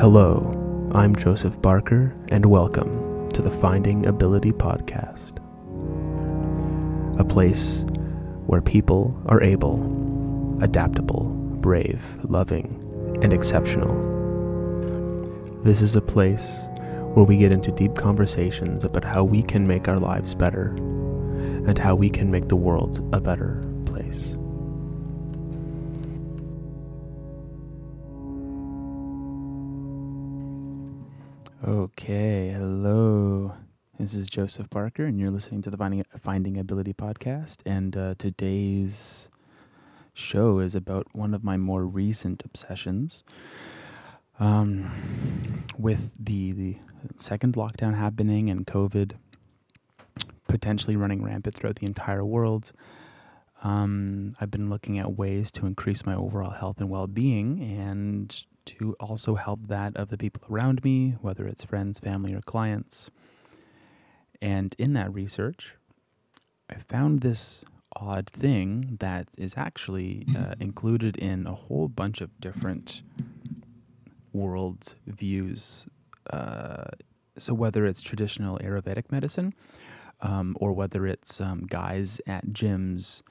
Hello, I'm Joseph Barker, and welcome to the Finding Ability Podcast, a place where people are able, adaptable, brave, loving, and exceptional. This is a place where we get into deep conversations about how we can make our lives better and how we can make the world a better place. Okay, hello. This is Joseph Barker, and you're listening to the Finding Ability Podcast. And today's show is about one of my more recent obsessions. With the second lockdown happening and COVID potentially running rampant throughout the entire world, I've been looking at ways to increase my overall health and well-being and to also help that of the people around me, whether it's friends, family, or clients. And in that research, I found this odd thing that is actually included in a whole bunch of different world views. So whether it's traditional Ayurvedic medicine, or whether it's guys at gyms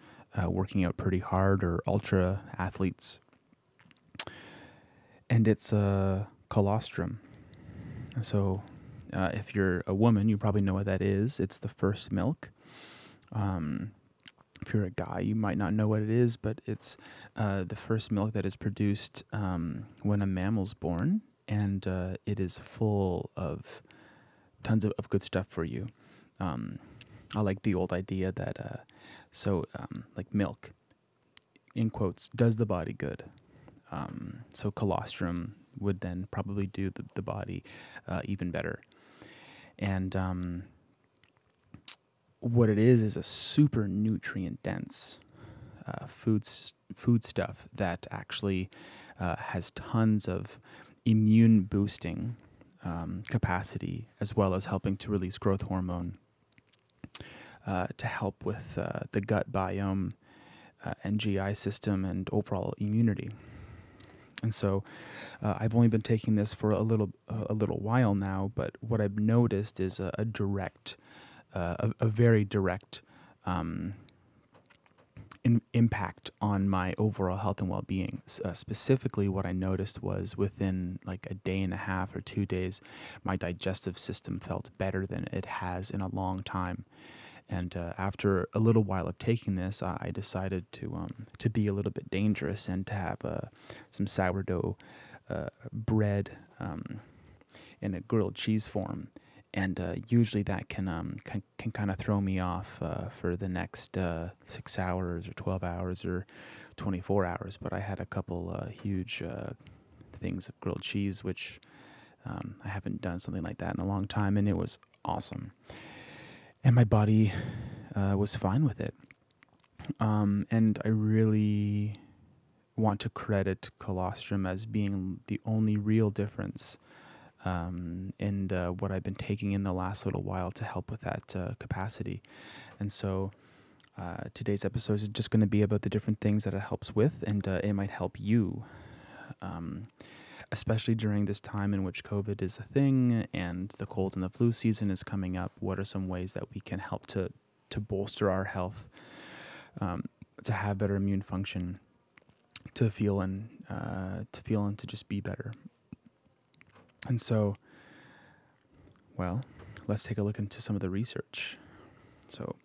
working out pretty hard, or ultra athletes. And it's colostrum. So if you're a woman, you probably know what that is. It's the first milk. If you're a guy, you might not know what it is, but it's the first milk that is produced when a mammal's born, and it is full of tons of good stuff for you. I like the old idea that, like milk, in quotes, does the body good. So colostrum would then probably do the body even better. And what it is a super nutrient-dense food stuff that actually has tons of immune-boosting capacity, as well as helping to release growth hormone to help with the gut biome and GI system and overall immunity. And so I've only been taking this for a little while now, but what I've noticed is a very direct impact on my overall health and well-being. Specifically, what I noticed was within like a day and a half or 2 days, my digestive system felt better than it has in a long time. And after a little while of taking this, I decided to be a little bit dangerous and to have some sourdough bread in a grilled cheese form. And usually that can kind of throw me off for the next 6 hours or 12 hours or 24 hours. But I had a couple huge things of grilled cheese, which I haven't done something like that in a long time, and it was awesome. And my body was fine with it. And I really want to credit colostrum as being the only real difference in what I've been taking in the last little while to help with that capacity. And so today's episode is just going to be about the different things that it helps with, and it might help you. Especially during this time in which COVID is a thing and the cold and the flu season is coming up. What are some ways that we can help to bolster our health, to have better immune function, to feel and to just be better? And so, well, let's take a look into some of the research. So,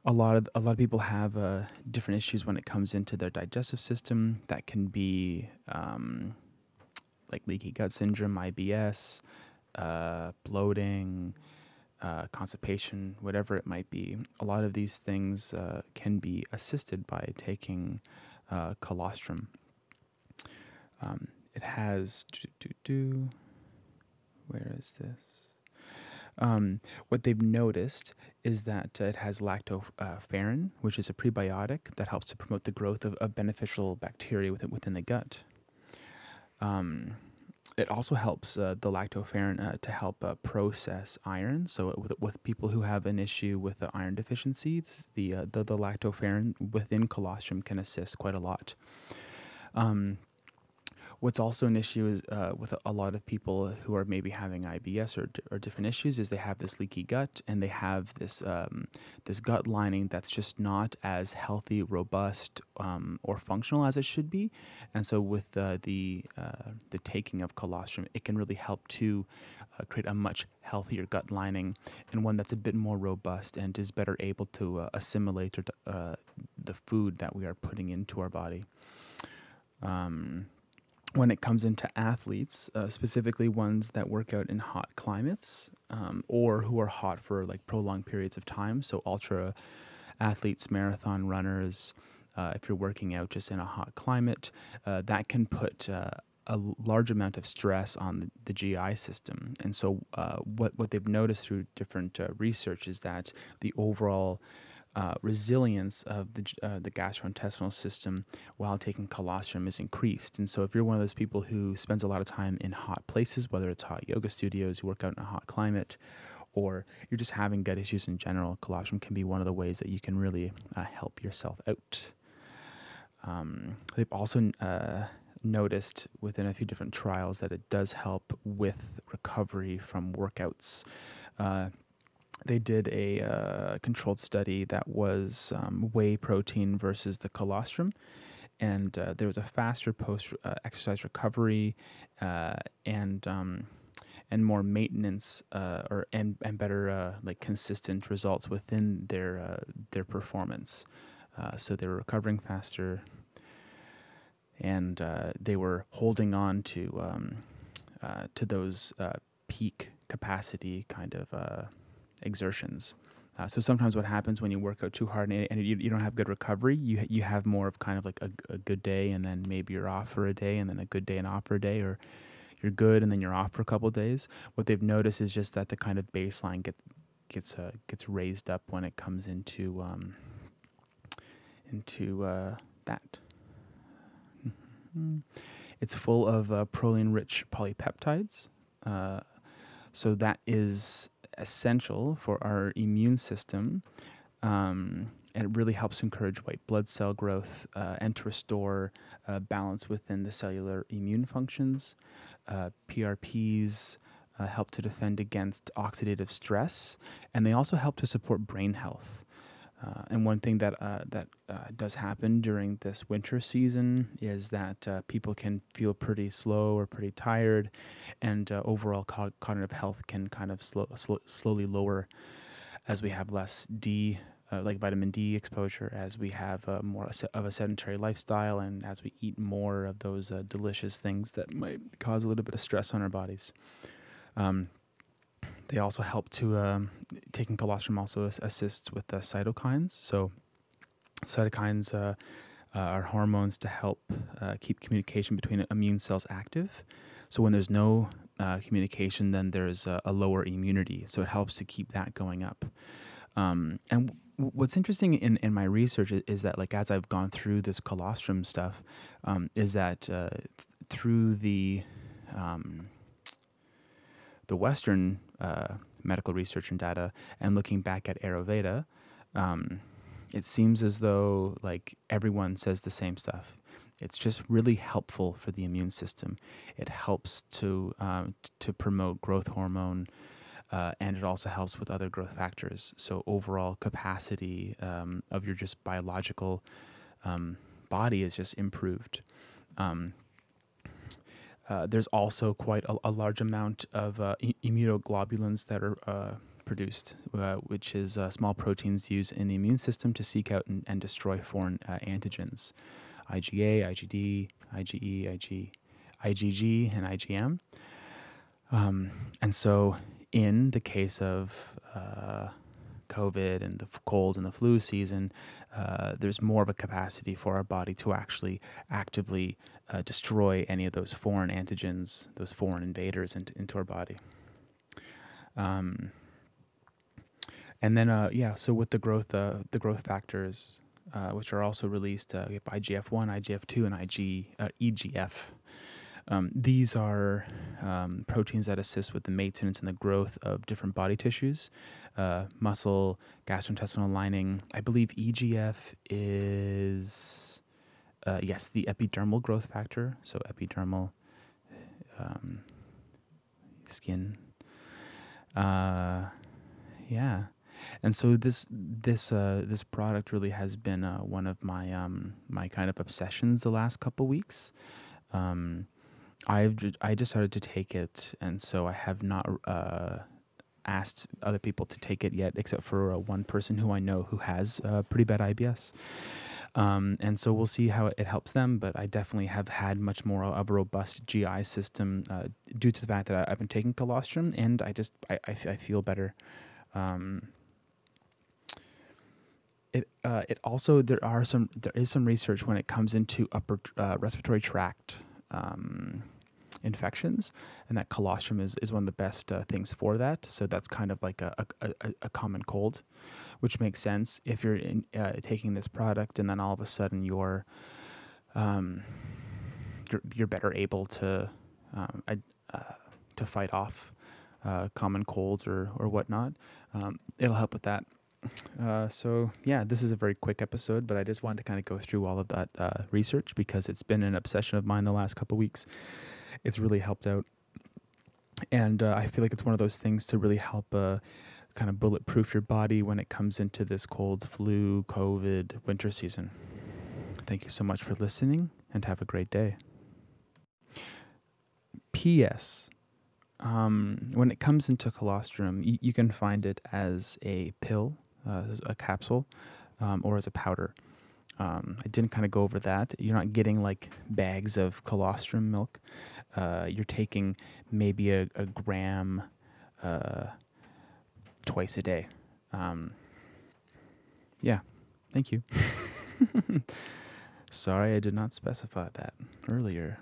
a lot of people have different issues when it comes into their digestive system. That can be like leaky gut syndrome, IBS, bloating, constipation, whatever it might be. A lot of these things can be assisted by taking colostrum. It has where is this? What they've noticed is that it has lactoferrin, which is a prebiotic that helps to promote the growth of beneficial bacteria within the gut. It also helps the lactoferrin to help process iron. So with people who have an issue with the iron deficiencies, the lactoferrin within colostrum can assist quite a lot. What's also an issue is with a lot of people who are maybe having IBS or different issues is they have this leaky gut and they have this gut lining that's just not as healthy, robust, or functional as it should be. And so with the taking of colostrum, it can really help to create a much healthier gut lining and one that's a bit more robust and is better able to assimilate the food that we are putting into our body. When it comes into athletes, specifically ones that work out in hot climates or who are hot for like prolonged periods of time, so ultra athletes, marathon runners, if you're working out just in a hot climate, that can put a large amount of stress on the GI system. And so what they've noticed through different research is that the overall resilience of the gastrointestinal system while taking colostrum is increased. And so if you're one of those people who spends a lot of time in hot places, whether it's hot yoga studios, you work out in a hot climate, or you're just having gut issues in general, colostrum can be one of the ways that you can really help yourself out. They've also noticed within a few different trials that it does help with recovery from workouts. They did a controlled study that was whey protein versus the colostrum, and there was a faster post-exercise recovery and more maintenance and better like consistent results within their performance. So they were recovering faster, and they were holding on to those peak capacity kind of exertions. So sometimes what happens when you work out too hard and you don't have good recovery, you have more of kind of like a good day and then maybe you're off for a day and then a good day and off for a day, or you're good and then you're off for a couple of days. What they've noticed is just that the kind of baseline gets raised up when it comes into that. It's full of proline-rich polypeptides, so that is essential for our immune system, and it really helps encourage white blood cell growth and to restore balance within the cellular immune functions. PRPs help to defend against oxidative stress, and they also help to support brain health. And one thing that does happen during this winter season is that people can feel pretty slow or pretty tired, and overall cognitive health can kind of slowly lower as we have less like vitamin D exposure, as we have more of a sedentary lifestyle, and as we eat more of those delicious things that might cause a little bit of stress on our bodies. They also help to, taking colostrum also assists with the cytokines. So cytokines are hormones to help keep communication between immune cells active. So when there's no communication, then there's a lower immunity. So it helps to keep that going up. And what's interesting in my research is that, like, as I've gone through this colostrum stuff, is that through the Western medical research and data, and looking back at Ayurveda, it seems as though like everyone says the same stuff. It's just really helpful for the immune system. It helps to promote growth hormone, and it also helps with other growth factors. So overall capacity of your just biological body is just improved. There's also quite a large amount of immunoglobulins that are produced, which is small proteins used in the immune system to seek out and destroy foreign antigens, IgA, IgD, IgE, IgG, and IgM. And so in the case of COVID and the cold and the flu season, there's more of a capacity for our body to actually actively destroy any of those foreign antigens, those foreign invaders into our body. And then, so with the growth factors, which are also released, we have IGF-1, IGF-2, and EGF. These are proteins that assist with the maintenance and the growth of different body tissues, muscle, gastrointestinal lining. I believe EGF is yes, the epidermal growth factor. So epidermal um, skin. Yeah, and so this product really has been one of my kind of obsessions the last couple weeks. Um, I just started to take it, and so I have not asked other people to take it yet, except for one person who I know who has pretty bad IBS. And so we'll see how it helps them, but I definitely have had much more of a robust GI system due to the fact that I've been taking colostrum, and I feel better. Um, it also there is some research when it comes into upper respiratory tract infections, and that colostrum is one of the best things for that. So that's kind of like a common cold, which makes sense if you're taking this product and then all of a sudden um, you're better able to fight off common colds or whatnot. It'll help with that. So yeah, this is a very quick episode, but I just wanted to kind of go through all of that research because it's been an obsession of mine the last couple of weeks. It's really helped out, and I feel like it's one of those things to really help kind of bulletproof your body when it comes into this cold, flu, COVID, winter season. Thank you so much for listening, and have a great day. P.S. When it comes into colostrum, you can find it as a pill, a capsule, or as a powder. I didn't kind of go over that. You're not getting like bags of colostrum milk. You're taking maybe a gram twice a day. Yeah, thank you. Sorry, I did not specify that earlier.